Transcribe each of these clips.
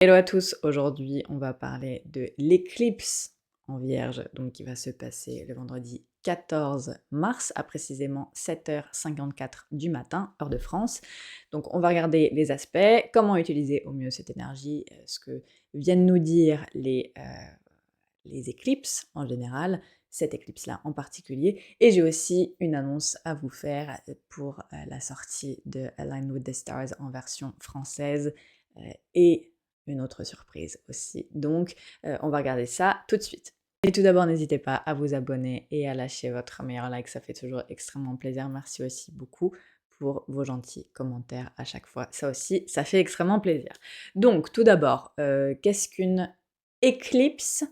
Hello à tous, aujourd'hui on va parler de l'éclipse en Vierge, donc qui va se passer le vendredi 14 mars à précisément 7h54 du matin, heure de France. Donc on va regarder les aspects, comment utiliser au mieux cette énergie, ce que viennent nous dire les éclipses en général, cette éclipse-là en particulier. Et j'ai aussi une annonce à vous faire pour la sortie de Align with the Stars en version française et une autre surprise aussi. Donc, on va regarder ça tout de suite. Et tout d'abord, n'hésitez pas à vous abonner et à lâcher votre meilleur like, ça fait toujours extrêmement plaisir. Merci aussi beaucoup pour vos gentils commentaires à chaque fois. Ça aussi, ça fait extrêmement plaisir. Donc, tout d'abord, qu'est-ce qu'une éclipse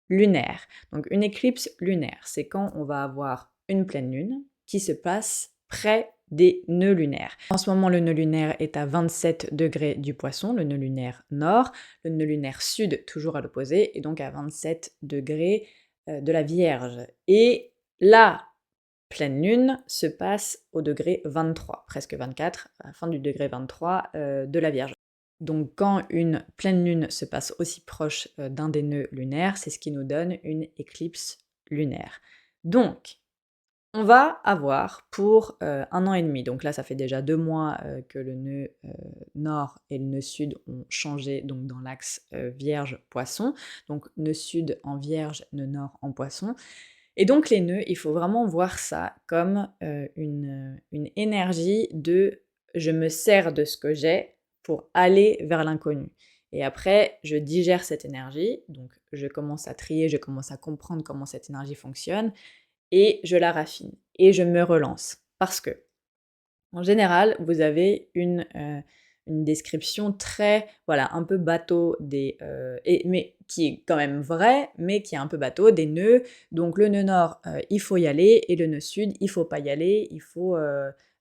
lunaire? Donc, une éclipse lunaire, c'est quand on va avoir une pleine lune qui se passe près des nœuds lunaires. En ce moment, le nœud lunaire est à 27 degrés du Poisson, le nœud lunaire nord, le nœud lunaire sud toujours à l'opposé, et donc à 27 degrés de la Vierge. Et la pleine lune se passe au degré 23, presque 24, à la fin du degré 23 de la Vierge. Donc quand une pleine lune se passe aussi proche d'un des nœuds lunaires, c'est ce qui nous donne une éclipse lunaire. Donc, on va avoir pour 1 an et demi, donc là ça fait déjà 2 mois que le nœud nord et le nœud sud ont changé donc dans l'axe Vierge-Poisson, donc nœud sud en Vierge, nœud nord en Poisson. Et donc les nœuds, il faut vraiment voir ça comme une énergie de je me sers de ce que j'ai pour aller vers l'inconnu. Et après, je digère cette énergie, donc je commence à trier, je commence à comprendre comment cette énergie fonctionne, et je la raffine, et je me relance. Parce que, en général, vous avez une description très, voilà, un peu bateau mais qui est quand même vrai, mais qui est un peu bateau des nœuds. Donc le nœud nord, il faut y aller, et le nœud sud, il faut pas y aller, il faut,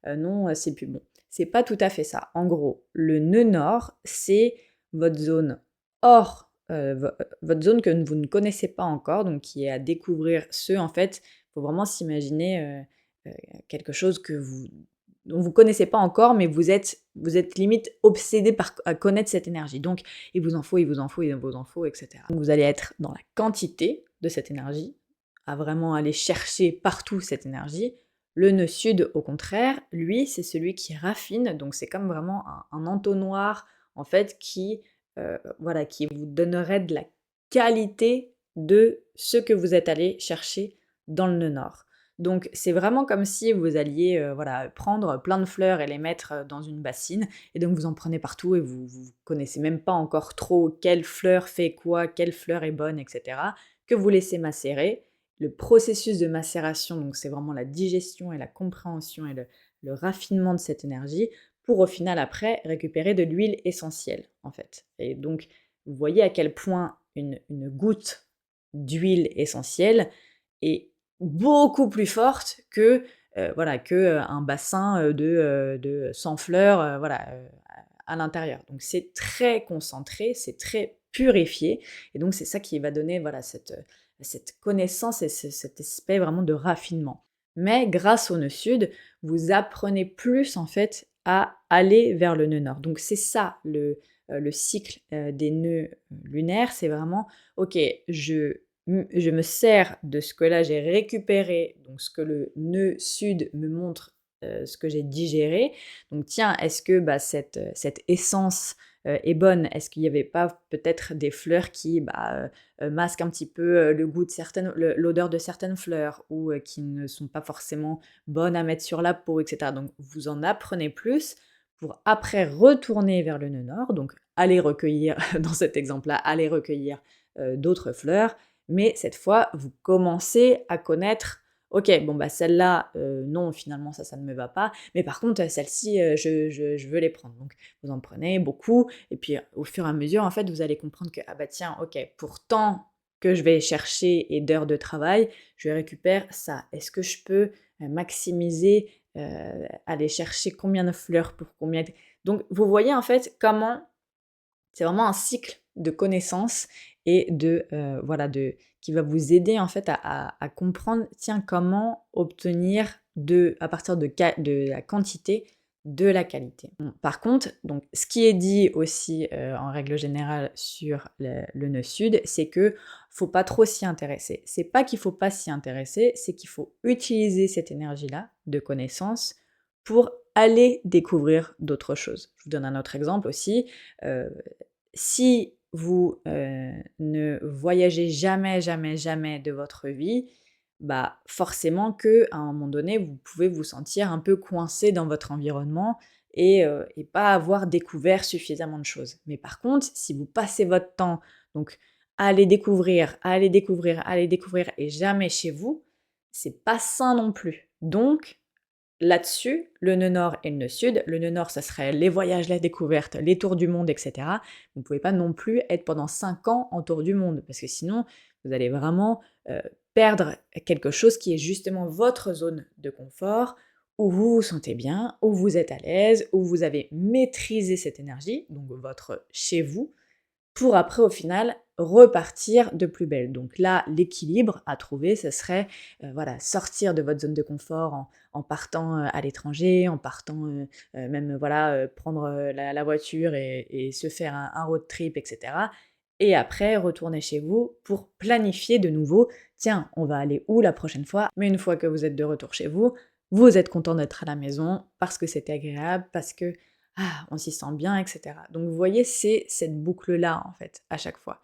non, c'est plus bon. C'est pas tout à fait ça. En gros, le nœud nord, c'est votre zone hors, votre zone que vous ne connaissez pas encore, donc qui est à découvrir. En fait, faut vraiment s'imaginer quelque chose dont vous connaissez pas encore, mais vous êtes limite obsédé à connaître cette énergie. Donc, il vous en faut, il vous en faut, il vous en faut, etc. Donc, vous allez être dans la quantité de cette énergie, à vraiment aller chercher partout cette énergie. Le nœud sud, au contraire, lui, c'est celui qui raffine. Donc, c'est comme vraiment un entonnoir, en fait, voilà, qui vous donnerait de la qualité de ce que vous êtes allé chercher dans le nœud nord. Donc c'est vraiment comme si vous alliez, voilà, prendre plein de fleurs et les mettre, dans une bassine, et donc vous en prenez partout et vous connaissez même pas encore trop quelle fleur fait quoi, quelle fleur est bonne, et cetera, que vous laissez macérer. Le processus de macération, donc c'est vraiment la digestion et la compréhension et le raffinement de cette énergie pour au final après récupérer de l'huile essentielle, en fait. Et donc vous voyez à quel point une goutte d'huile essentielle est beaucoup plus forte que, voilà, un bassin, de 100 fleurs, voilà, à l'intérieur. Donc c'est très concentré, c'est très purifié, et donc c'est ça qui va donner, voilà, cette connaissance et cet aspect vraiment de raffinement. Mais grâce au nœud sud, vous apprenez plus, en fait, à aller vers le nœud nord. Donc c'est ça le cycle, des nœuds lunaires, c'est vraiment: «OK, je me sers de ce que là j'ai récupéré, donc ce que le nœud sud me montre, ce que j'ai digéré. Donc tiens, est-ce que, bah, cette essence, est bonne? Est-ce qu'il n'y avait pas peut-être des fleurs qui, bah, masquent un petit peu, le goût de l'odeur de certaines fleurs, ou qui ne sont pas forcément bonnes à mettre sur la peau, et cetera. Donc vous en apprenez plus pour après retourner vers le nœud nord, donc aller recueillir dans cet exemple-là, aller recueillir, d'autres fleurs, mais cette fois, vous commencez à connaître: «OK, bon, bah, celle-là, non, finalement, ça ne me va pas, mais par contre, celle-ci, je veux les prendre». Donc vous en prenez beaucoup, et puis, au fur et à mesure, en fait, vous allez comprendre que: «Ah bah tiens, OK, pour tant que je vais chercher et d'heures de travail, je récupère ça. Est-ce que je peux, maximiser, aller chercher combien de fleurs pour combien de». Donc vous voyez, en fait, comment c'est vraiment un cycle de connaissances et voilà, qui va vous aider, en fait, à comprendre, tiens, comment obtenir à partir de la quantité, de la qualité. Par contre, donc, ce qui est dit aussi en règle générale sur le nœud sud, c'est que faut pas trop s'y intéresser. C'est pas qu'il faut pas s'y intéresser, c'est qu'il faut utiliser cette énergie-là de connaissance pour aller découvrir d'autres choses. Je vous donne un autre exemple aussi. Si vous ne voyagez jamais, jamais, jamais de votre vie, bah forcément que à un moment donné, vous pouvez vous sentir un peu coincé dans votre environnement et pas avoir découvert suffisamment de choses. Mais par contre, si vous passez votre temps donc à aller découvrir, à aller découvrir, à aller découvrir et jamais chez vous, c'est pas sain non plus. Donc là-dessus, le nœud nord et le nœud sud. Le nœud nord, ça serait les voyages, la découverte, les tours du monde, etc. Vous ne pouvez pas non plus être pendant 5 ans en tour du monde, parce que sinon, vous allez vraiment perdre quelque chose qui est justement votre zone de confort, où vous vous sentez bien, où vous êtes à l'aise, où vous avez maîtrisé cette énergie, donc votre chez vous, pour après au final repartir de plus belle. Donc là, l'équilibre à trouver, ce serait voilà, sortir de votre zone de confort en partant à l'étranger, en partant même voilà, prendre la voiture et se faire un road trip, etc. Et après, retourner chez vous pour planifier de nouveau, tiens, on va aller où la prochaine fois? Mais une fois que vous êtes de retour chez vous, vous êtes content d'être à la maison parce que c'était agréable, parce que ah, on s'y sent bien, et cetera. Donc vous voyez, c'est cette boucle-là, en fait, à chaque fois.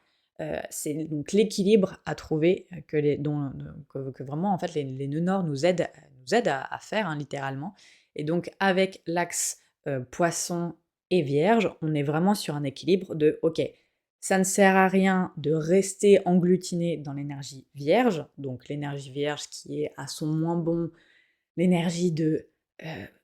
C'est donc l'équilibre à trouver que vraiment, en fait, les nœuds nord nous aident à faire, hein, littéralement. Et donc avec l'axe poisson et vierge, on est vraiment sur un équilibre de, ok, ça ne sert à rien de rester engloutiné dans l'énergie vierge, donc l'énergie vierge qui est à son moins bon, l'énergie de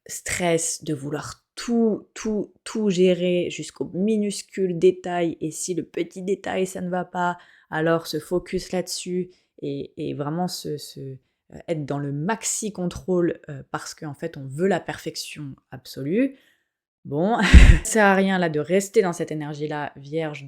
stress, de vouloir tout, tout, tout gérer jusqu'au minuscule détail, et si le petit détail ça ne va pas, alors se focus là-dessus et vraiment être dans le maxi contrôle parce qu'en fait on veut la perfection absolue. Bon, ça sert à rien là de rester dans cette énergie-là vierge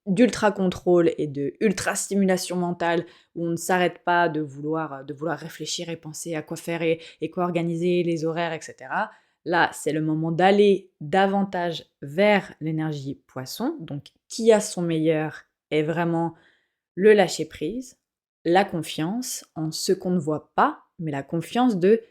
d'ultra contrôle et de ultra stimulation mentale où on ne s'arrête pas de vouloir réfléchir et penser à quoi faire et quoi organiser, les horaires, etc. Là, c'est le moment d'aller davantage vers l'énergie poisson, donc qui a son meilleur est vraiment le lâcher prise, la confiance en ce qu'on ne voit pas, mais la confiance de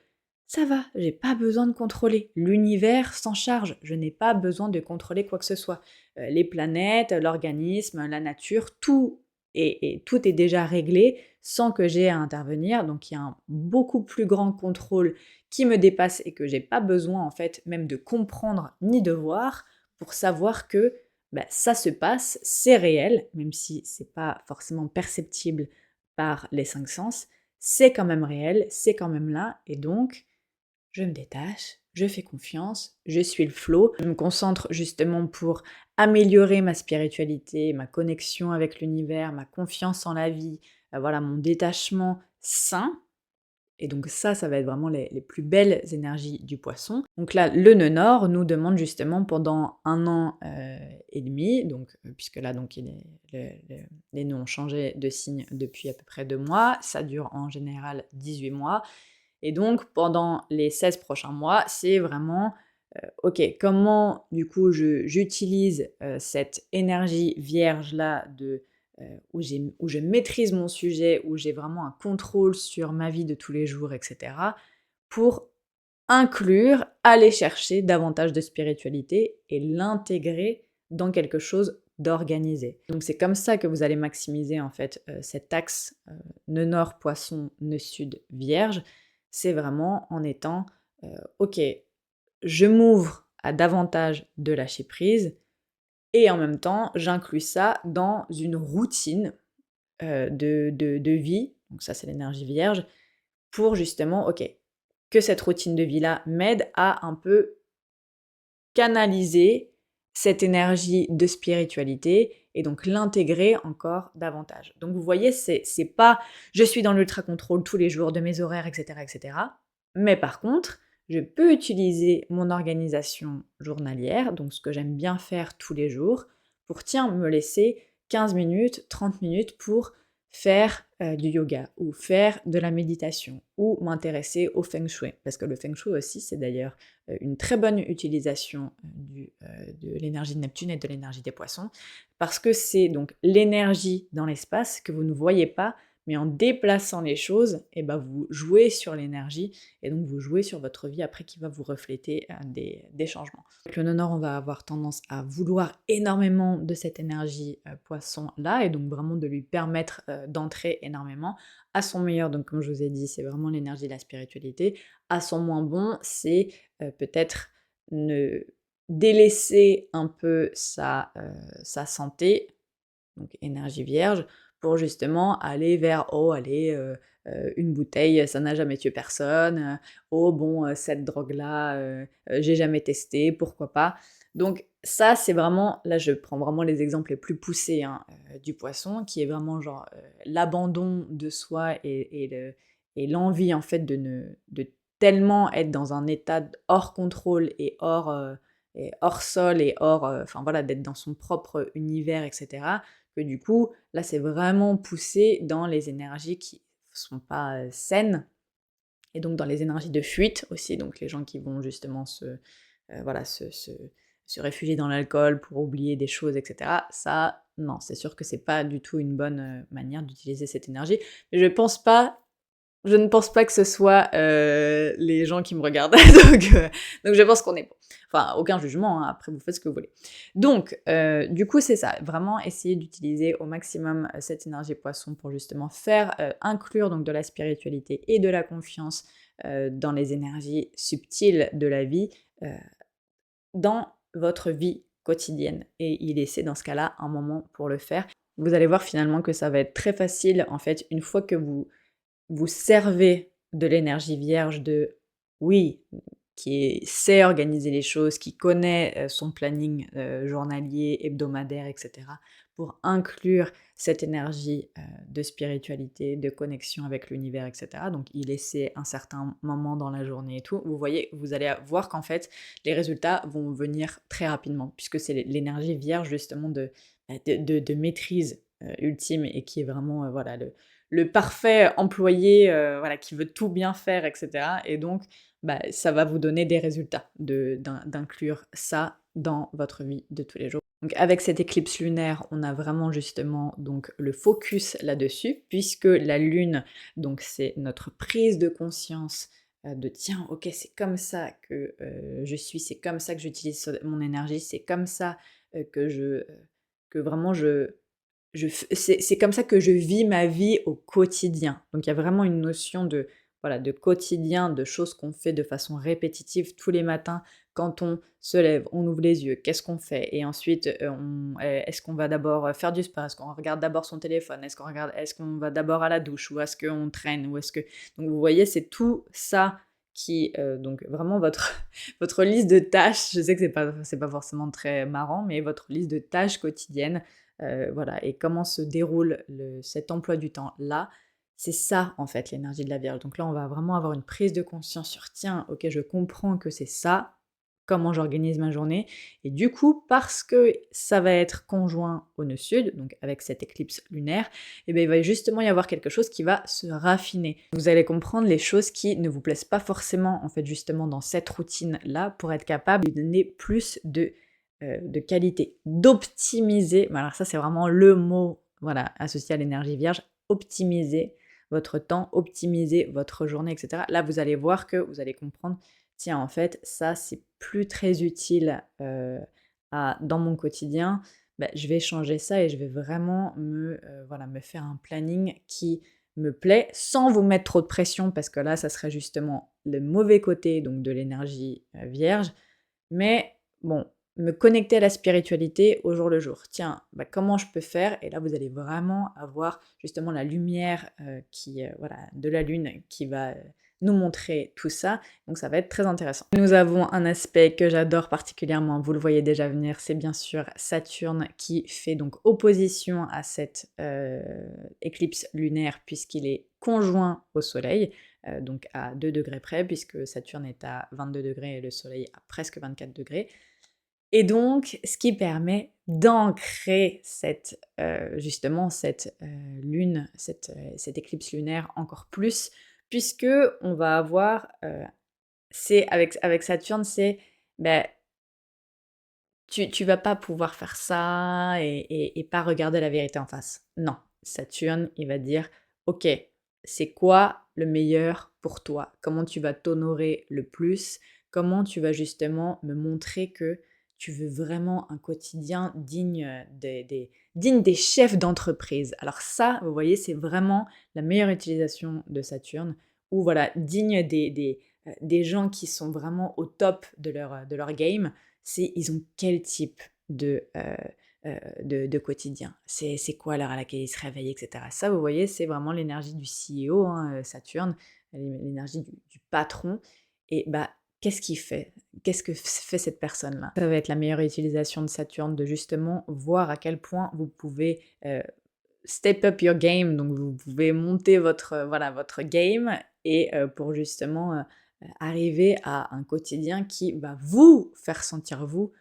ça va, j'ai pas besoin de contrôler. L'univers s'en charge, je n'ai pas besoin de contrôler quoi que ce soit. Les planètes, l'organisme, la nature, tout est déjà réglé sans que j'ai à intervenir. Donc il y a un beaucoup plus grand contrôle qui me dépasse et que j'ai pas besoin en fait même de comprendre ni de voir pour savoir que bah, ça se passe, c'est réel, même si c'est pas forcément perceptible par les 5 sens, c'est quand même réel, c'est quand même là, et donc je me détache, je fais confiance, je suis le flow, je me concentre justement pour améliorer ma spiritualité, ma connexion avec l'univers, ma confiance en la vie, voilà, mon détachement sain. Et donc ça va être vraiment les plus belles énergies du poisson. Donc là, le nœud nord nous demande justement pendant 1 an et demi, donc, puisque là, donc, les nœuds ont changé de signe depuis à peu près 2 mois, ça dure en général 18 mois. Et donc, pendant les 16 prochains mois, c'est vraiment, OK, comment du coup j'utilise cette énergie vierge-là où je maîtrise mon sujet, où j'ai vraiment un contrôle sur ma vie de tous les jours, etc., pour inclure, aller chercher davantage de spiritualité et l'intégrer dans quelque chose d'organisé. Donc c'est comme ça que vous allez maximiser en fait cet axe nœud nord poisson, nœud sud vierge. C'est vraiment en étant ok, je m'ouvre à davantage de lâcher prise et en même temps j'inclus ça dans une routine de vie, donc ça c'est l'énergie vierge, pour justement, ok, que cette routine de vie-là m'aide à un peu canaliser cette énergie de spiritualité et donc l'intégrer encore davantage. Donc vous voyez, c'est pas je suis dans l'ultra contrôle tous les jours de mes horaires, etc., etc. Mais par contre, je peux utiliser mon organisation journalière, donc ce que j'aime bien faire tous les jours, pour tiens, me laisser 15 minutes, 30 minutes pour faire du yoga ou faire de la méditation ou m'intéresser au feng shui. Parce que le feng shui aussi, c'est d'ailleurs une très bonne utilisation de l'énergie de Neptune et de l'énergie des poissons, parce que c'est donc l'énergie dans l'espace que vous ne voyez pas, mais en déplaçant les choses, et ben vous jouez sur l'énergie, et donc vous jouez sur votre vie après qui va vous refléter des changements. Avec le nord, on va avoir tendance à vouloir énormément de cette énergie poisson-là, et donc vraiment de lui permettre d'entrer énormément. À son meilleur, donc comme je vous ai dit, c'est vraiment l'énergie de la spiritualité. À son moins bon, c'est peut-être ne délaisser un peu sa santé, donc énergie vierge, pour justement aller vers: «Oh allez, une bouteille, ça n'a jamais tué personne, oh bon, cette drogue-là, j'ai jamais testé, pourquoi pas?» Donc ça, c'est vraiment là, je prends vraiment les exemples les plus poussés, hein, du poisson, qui est vraiment genre, l'abandon de soi et l'envie en fait de tellement être dans un état hors contrôle et hors sol et hors, enfin voilà, d'être dans son propre univers et cetera, que du coup, là, c'est vraiment poussé dans les énergies qui sont pas, saines, et donc dans les énergies de fuite aussi, donc les gens qui vont justement voilà, se réfugier dans l'alcool pour oublier des choses et cetera. Ça, non, c'est sûr que c'est pas du tout une bonne, manière d'utiliser cette énergie. Mais je ne pense pas que ce soit, les gens qui me regardent, donc je pense qu'on est bon. Enfin, aucun jugement, hein, après vous faites ce que vous voulez. Donc, du coup, c'est ça, vraiment essayer d'utiliser au maximum, cette énergie poisson pour justement faire, inclure donc de la spiritualité et de la confiance, dans les énergies subtiles de la vie, heu, dans votre vie quotidienne, et y laisser dans ce cas-là un moment pour le faire. Vous allez voir finalement que ça va être très facile, en fait, une fois que vous servez de l'énergie vierge de oui, sait organiser les choses, qui connaît, son planning, journalier, hebdomadaire et cetera, pour inclure cette énergie, de spiritualité, de connexion avec l'univers et cetera, donc y laisser un certain moment dans la journée et tout. Vous voyez, vous allez voir qu'en fait, les résultats vont venir très rapidement, puisque c'est l'énergie vierge justement de maîtrise, ultime, et qui est vraiment, voilà, le parfait employé, voilà, qui veut tout bien faire et cetera, et donc bah, ça va vous donner des résultats d'inclure ça dans votre vie de tous les jours. Donc avec cette éclipse lunaire, on a vraiment justement donc le focus là-dessus, puisque la lune, donc c'est notre prise de conscience, de tiens, ok, c'est comme ça que je suis, c'est comme ça que j'utilise mon énergie, c'est comme ça que vraiment c'est comme ça que je vis ma vie au quotidien. Donc il y a vraiment une notion de, voilà, de quotidien, de choses qu'on fait de façon répétitive tous les matins. Quand on se lève, on ouvre les yeux, qu'est-ce qu'on fait? Et ensuite, est-ce qu'on va d'abord faire du sport? Est-ce qu'on regarde d'abord son téléphone? Est-ce qu'on va d'abord à la douche? Ou est-ce qu'on traîne? Ou est-ce que... Donc vous voyez, c'est tout ça qui... donc vraiment votre, votre liste de tâches, je sais que c'est pas forcément très marrant, mais votre liste de tâches quotidiennes, voilà, et comment se déroule cet emploi du temps-là, c'est ça en fait l'énergie de la Vierge. Donc là, on va vraiment avoir une prise de conscience sur tiens, ok, je comprends que c'est ça, comment j'organise ma journée. Et du coup, parce que ça va être conjoint au nœud sud, donc avec cette éclipse lunaire, et bien il va justement y avoir quelque chose qui va se raffiner. Vous allez comprendre les choses qui ne vous plaisent pas forcément en fait justement dans cette routine-là, pour être capable de donner plus de qualité, d'optimiser, mais alors ça c'est vraiment le mot, voilà, associé à l'énergie vierge, optimiser votre temps, optimiser votre journée, et cetera. Là, vous allez voir que vous allez comprendre, tiens, en fait, ça c'est plus très utile, dans mon quotidien, bah, je vais changer ça et je vais vraiment voilà, me faire un planning qui me plaît, sans vous mettre trop de pression, parce que là, ça serait justement le mauvais côté donc de l'énergie, vierge. Mais bon, me connecter à la spiritualité au jour le jour. Tiens, bah, comment je peux faire? Et là, vous allez vraiment avoir justement la lumière, voilà, de la lune qui va, nous montrer tout ça, donc ça va être très intéressant. Nous avons un aspect que j'adore particulièrement, vous le voyez déjà venir, c'est bien sûr Saturne qui fait donc opposition à cette, éclipse lunaire, puisqu'il est conjoint au Soleil, donc à 2 degrés près, puisque Saturne est à 22 degrés et le Soleil à presque 24 degrés. Et donc, ce qui permet d'ancrer justement lune, cette éclipse lunaire encore plus, puisque on va avoir, c'est avec Saturne, c'est, beh, tu vas pas pouvoir faire ça et pas regarder la vérité en face. Non, Saturne, il va dire: «OK, c'est quoi le meilleur pour toi? Comment tu vas t'honorer le plus? Comment tu vas justement me montrer que tu veux vraiment un quotidien digne des chefs d'entreprise?» Alors ça, vous voyez, c'est vraiment la meilleure utilisation de Saturne ou voilà, digne des gens qui sont vraiment au top de leur game. C'est ils ont quel type de quotidien? C'est quoi l'heure à laquelle ils se réveillent et cetera? Ça, vous voyez, c'est vraiment l'énergie du CEO, hein, Saturne, l'énergie du patron et bah, qu'est-ce qu'il fait? Qu'est-ce que fait cette personne-là? Ça va être la meilleure utilisation de Saturne, de justement voir à quel point vous pouvez, step up your game, donc vous pouvez monter voilà, votre game et pour justement, arriver à un quotidien qui va vous faire sentir vous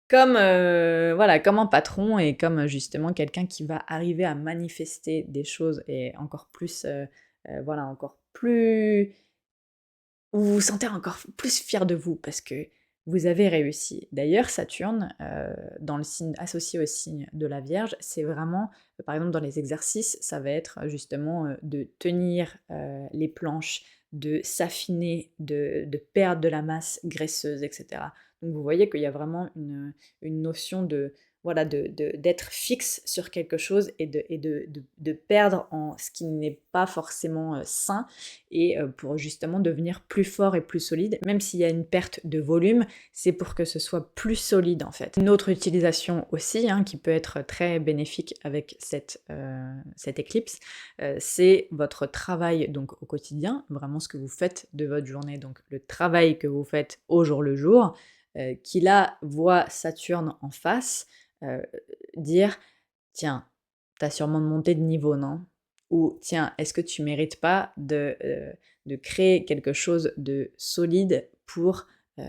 comme, voilà, comme un patron et comme, justement quelqu'un qui va arriver à manifester des choses et encore plus, voilà, encore plus vous vous sentez encore plus fier de vous parce que vous avez réussi. D'ailleurs, Saturne, dans le signe associé au signe de la Vierge, c'est vraiment, par exemple dans les exercices, ça va être justement, de tenir, les planches, de s'affiner, de perdre de la masse graisseuse et cetera. Donc vous voyez qu'il y a vraiment une notion de voilà, d'être fixe sur quelque chose et de perdre en ce qui n'est pas forcément, sain et pour justement devenir plus fort et plus solide. Même s'il y a une perte de volume, c'est pour que ce soit plus solide en fait. Une autre utilisation aussi, hein, qui peut être très bénéfique avec cette éclipse, c'est votre travail donc au quotidien, vraiment ce que vous faites de votre journée, donc le travail que vous faites au jour le jour, qui là voit Saturne en face, heu, dire: «Tiens, t'as sûrement monté de niveau, non?» Ou tiens, est-ce que tu mérites pas de créer quelque chose de solide pour, heu,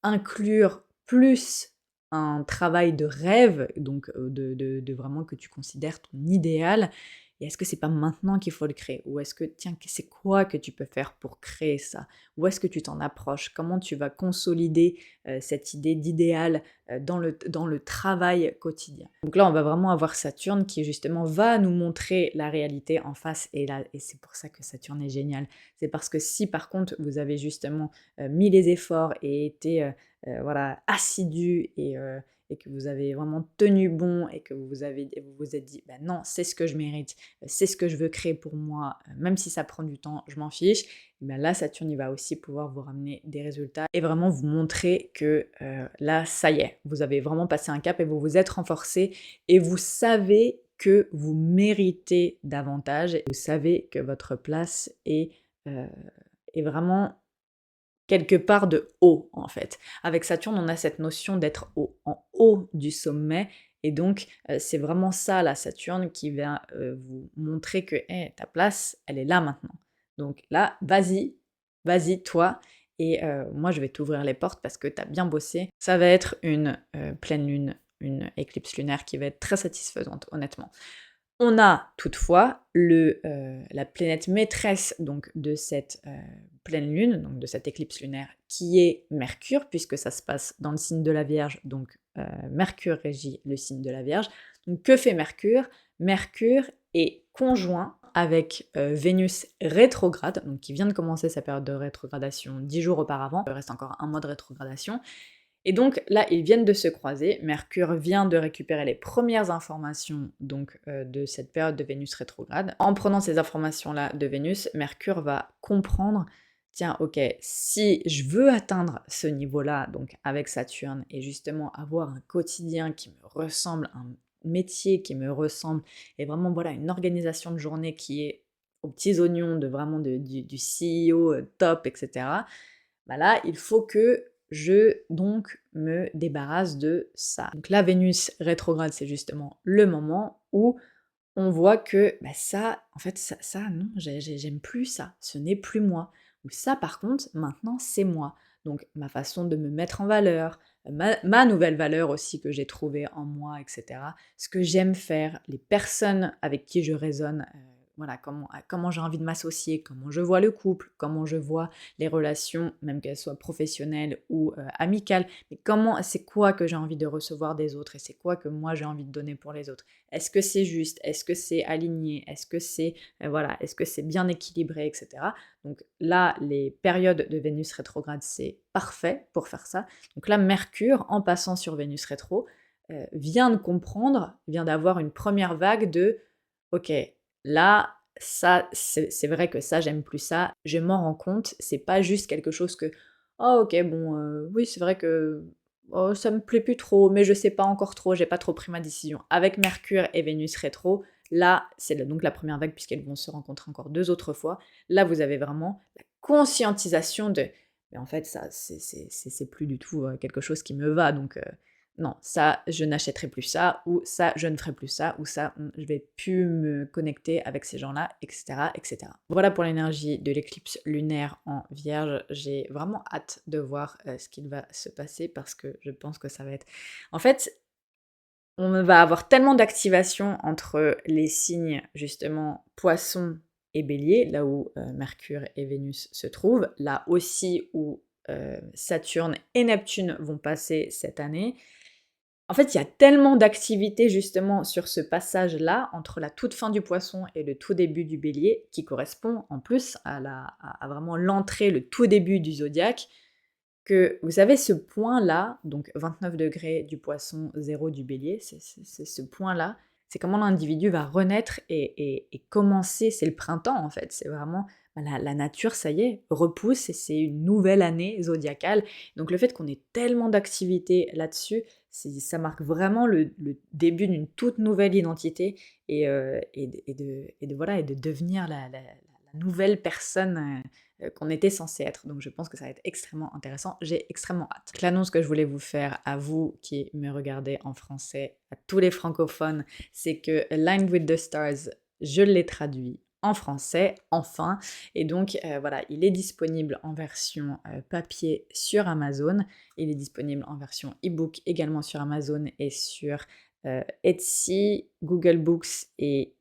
inclure plus un travail de rêve, donc de vraiment que tu considères ton idéal et est-ce que c'est pas maintenant qu'il faut le créer? Ou est-ce que tiens, c'est quoi que tu peux faire pour créer ça? Où est-ce que tu t'en approches? Comment tu vas consolider, cette idée d'idéal, dans le travail quotidien? Donc là, on va vraiment avoir Saturne qui justement va nous montrer la réalité en face et c'est pour ça que Saturne est génial. C'est parce que si par contre vous avez justement, mis les efforts et été, voilà, assidu et que vous avez vraiment tenu bon et que vous vous êtes dit: «Bah non, c'est ce que je mérite, c'est ce que je veux créer pour moi, même si ça prend du temps, je m'en fiche», et bah là Saturne, il va aussi pouvoir vous ramener des résultats et vraiment vous montrer que, là, ça y est, vous avez vraiment passé un cap et vous vous êtes renforcé et vous savez que vous méritez davantage et vous savez que votre place heu, est vraiment quelque part de haut, en fait. Avec Saturne, on a cette notion d'être en haut du sommet et donc c'est vraiment ça, la Saturne, qui va, vous montrer que: «Hey, ta place, elle est là maintenant. Donc là, vas-y, vas-y toi et moi je vais t'ouvrir les portes parce que tu as bien bossé». Ça va être une, pleine lune, une éclipse lunaire qui va être très satisfaisante, honnêtement. On a toutefois la planète maîtresse donc de cette, pleine lune, donc de cette éclipse lunaire qui est Mercure, puisque ça se passe dans le signe de la Vierge, donc Mercure régit le signe de la Vierge. Donc que fait Mercure? Mercure est conjoint avec, Vénus rétrograde, donc qui vient de commencer sa période de rétrogradation 10 jours auparavant. Il reste encore un mois de rétrogradation et donc là, ils viennent de se croiser. Mercure vient de récupérer les premières informations donc de cette période de Vénus rétrograde. En prenant ces informations-là de Vénus, Mercure va comprendre, tiens, ok, si je veux atteindre ce niveau-là, donc avec Saturne, et justement avoir un quotidien qui me ressemble, un métier qui me ressemble, et vraiment voilà une organisation de journée qui est aux petits oignons de vraiment du CEO top, etc. Bah là, il faut que je donc me débarrasse de ça. Donc la Vénus rétrograde, c'est justement le moment où on voit que bah ça, en fait, ça non, j'aime plus ça, ce n'est plus moi. Ou ça, par contre, maintenant, c'est moi. donc ma façon de me mettre en valeur, ma nouvelle valeur aussi que j'ai trouvée en moi, etc. Ce que j'aime faire, les personnes avec qui je résonne, voilà, comment j'ai envie de m'associer, comment je vois le couple, comment je vois les relations, même qu'elles soient professionnelles ou amicales, mais c'est quoi que j'ai envie de recevoir des autres et c'est quoi que moi j'ai envie de donner pour les autres. Est-ce que c'est juste? Est-ce que c'est aligné? Est-ce que c'est voilà, est-ce que c'est bien équilibré, etc. Donc là, les périodes de Vénus rétrograde, c'est parfait pour faire ça. Donc là, Mercure, en passant sur Vénus rétro, vient d'avoir une première vague de OK, là, ça, c'est vrai que ça, j'aime plus ça. Je m'en rends compte, c'est pas juste quelque chose que oh OK, bon, oui, c'est vrai que oh, ça me plaît plus trop, mais je sais pas encore trop, j'ai pas trop pris ma décision. Avec Mercure et Vénus rétro, là, c'est donc la première vague puisqu'elles vont se rencontrer encore 2 autres fois. Là, vous avez vraiment la conscientisation de mais en fait, ça, c'est plus du tout quelque chose qui me va. Donc, non, ça, je n'achèterai plus ça, ou ça, je ne ferai plus ça, ou ça, je vais plus me connecter avec ces gens-là, etc., etc. Voilà pour l'énergie de l'éclipse lunaire en Vierge. J'ai vraiment hâte de voir ce qu'il va se passer parce que je pense que ça va être. En fait, on va avoir tellement d'activation entre les signes, justement, poisson et bélier, là où Mercure et Vénus se trouvent, là aussi où Saturne et Neptune vont passer cette année. En fait, il y a tellement d'activités justement sur ce passage-là, entre la toute fin du poisson et le tout début du bélier, qui correspond en plus à vraiment l'entrée, le tout début du zodiaque, que vous savez ce point-là, donc 29 degrés du poisson, 0 du bélier, c'est ce point-là, c'est comment l'individu va renaître et commencer, c'est le printemps en fait, c'est vraiment la nature, ça y est, repousse et c'est une nouvelle année zodiacale. Donc le fait qu'on ait tellement d'activités là-dessus, ça marque vraiment le début d'une toute nouvelle identité voilà, et de devenir la nouvelle personne qu'on était censé être. Donc je pense que ça va être extrêmement intéressant. J'ai extrêmement hâte. Donc, l'annonce que je voulais vous faire à vous qui me regardez en français, à tous les francophones, c'est que Aligned with the Stars, je l'ai traduit en français, enfin. Et donc voilà, il est disponible en version papier sur Amazon. Il est disponible en version e-book également sur Amazon et sur Etsy, Google Books et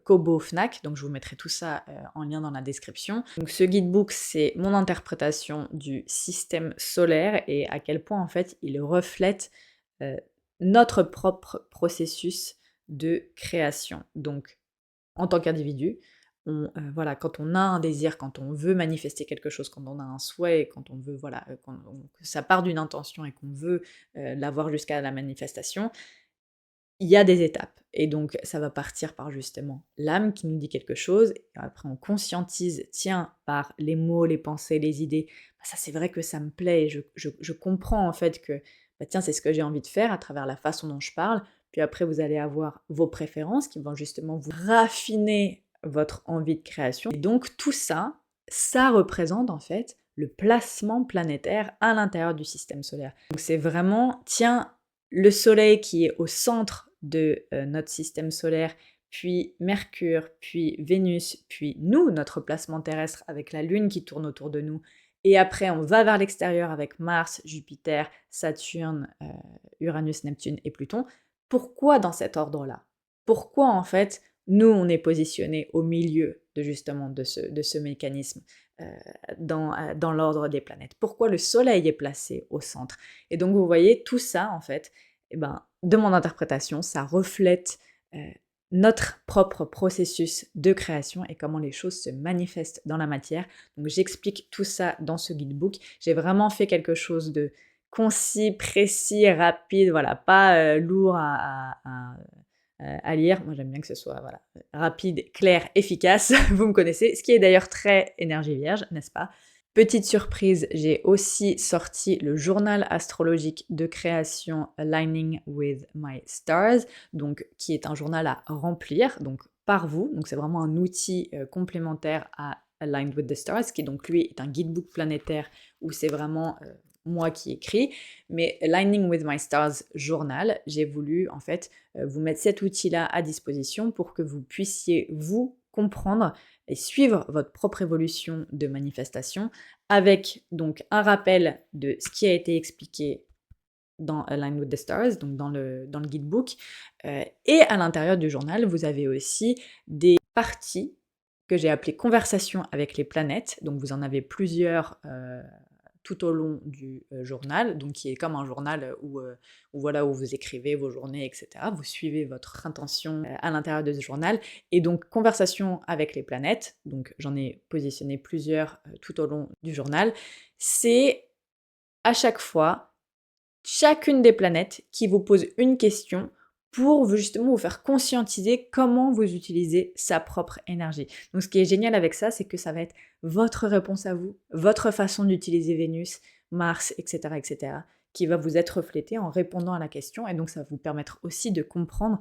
Kobo Fnac, donc je vous mettrai tout ça en lien dans la description. Donc ce guidebook, c'est mon interprétation du système solaire et à quel point en fait il reflète euh, notre propre processus de création. Donc en tant qu'individu, voilà, quand on a un désir, quand on veut manifester quelque chose, quand on a un souhait, quand on veut, voilà, que ça part d'une intention et qu'on veut l'avoir jusqu'à la manifestation, il y a des étapes et donc ça va partir par justement l'âme qui nous dit quelque chose et après on conscientise, tiens, par les mots, les pensées, les idées, bah, ça c'est vrai que ça me plaît et je comprends en fait que, bah, tiens, c'est ce que j'ai envie de faire à travers la façon dont je parle. Puis après vous allez avoir vos préférences qui vont justement vous raffiner votre envie de création et donc tout ça, ça représente en fait le placement planétaire à l'intérieur du système solaire. Donc c'est vraiment, tiens, le Soleil qui est au centre de notre système solaire, puis Mercure, puis Vénus, puis nous, notre placement terrestre avec la Lune qui tourne autour de nous. Et après, on va vers l'extérieur avec Mars, Jupiter, Saturne, Uranus, Neptune et Pluton. Pourquoi dans cet ordre-là? Pourquoi en fait, nous, on est positionné au milieu de justement de ce mécanisme dans l'ordre des planètes? Pourquoi le Soleil est placé au centre? Et donc, vous voyez, tout ça, en fait, eh ben, de mon interprétation, ça reflète notre propre processus de création et comment les choses se manifestent dans la matière. Donc j'explique tout ça dans ce guidebook. J'ai vraiment fait quelque chose de concis, précis, rapide, voilà, pas lourd à lire. Moi j'aime bien que ce soit voilà, rapide, clair, efficace, vous me connaissez, ce qui est d'ailleurs très énergie vierge, n'est-ce pas? Petite surprise, j'ai aussi sorti le journal astrologique de création Aligning with My Stars, donc qui est un journal à remplir, donc par vous. Donc c'est vraiment un outil complémentaire à Aligned with the Stars, qui donc lui est un guidebook planétaire où c'est vraiment moi qui écris. Mais Aligning with My Stars journal, j'ai voulu en fait vous mettre cet outil-là à disposition pour que vous puissiez vous comprendre et suivre votre propre évolution de manifestation avec donc un rappel de ce qui a été expliqué dans Align with the Stars, donc dans le guidebook. Et à l'intérieur du journal, vous avez aussi des parties que j'ai appelées conversations avec les planètes. Donc vous en avez plusieurs tout au long du journal, donc qui est comme un journal où voilà, où vous écrivez vos journées, etc. Vous suivez votre intention à l'intérieur de ce journal. Et donc, conversation avec les planètes, donc j'en ai positionné plusieurs tout au long du journal, c'est à chaque fois chacune des planètes qui vous pose une question pour justement vous faire conscientiser comment vous utilisez sa propre énergie. Donc ce qui est génial avec ça, c'est que ça va être votre réponse à vous, votre façon d'utiliser Vénus, Mars, etc., etc., qui va vous être reflétée en répondant à la question. Et donc ça va vous permettre aussi de comprendre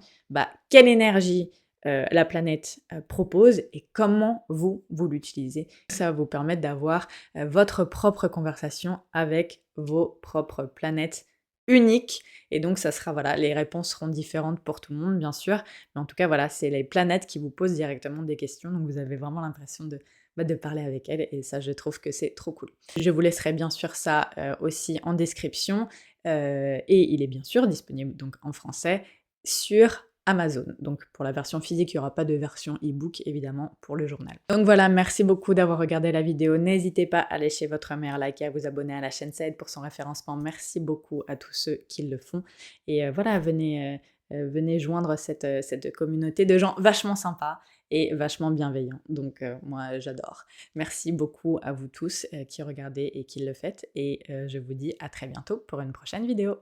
quelle énergie la planète propose et comment vous l'utilisez. Ça va vous permettre d'avoir votre propre conversation avec vos propres planètes uniques. Et donc ça sera, voilà, les réponses seront différentes pour tout le monde, bien sûr. Mais en tout cas, voilà, c'est les planètes qui vous posent directement des questions. Donc vous avez vraiment l'impression de parler avec elles. Et ça, je trouve que c'est trop cool. Je vous laisserai bien sûr ça aussi en description. Et il est bien sûr disponible donc en français sur Amazon. Donc pour la version physique, il n'y aura pas de version e-book évidemment pour le journal. Donc voilà, merci beaucoup d'avoir regardé la vidéo. N'hésitez pas à lâcher votre meilleur like et à vous abonner à la chaîne, ça aide pour son référencement. Merci beaucoup à tous ceux qui le font. Et voilà, venez joindre cette communauté de gens vachement sympas et vachement bienveillants. Donc moi j'adore. Merci beaucoup à vous tous qui regardez et qui le faites. Et je vous dis à très bientôt pour une prochaine vidéo.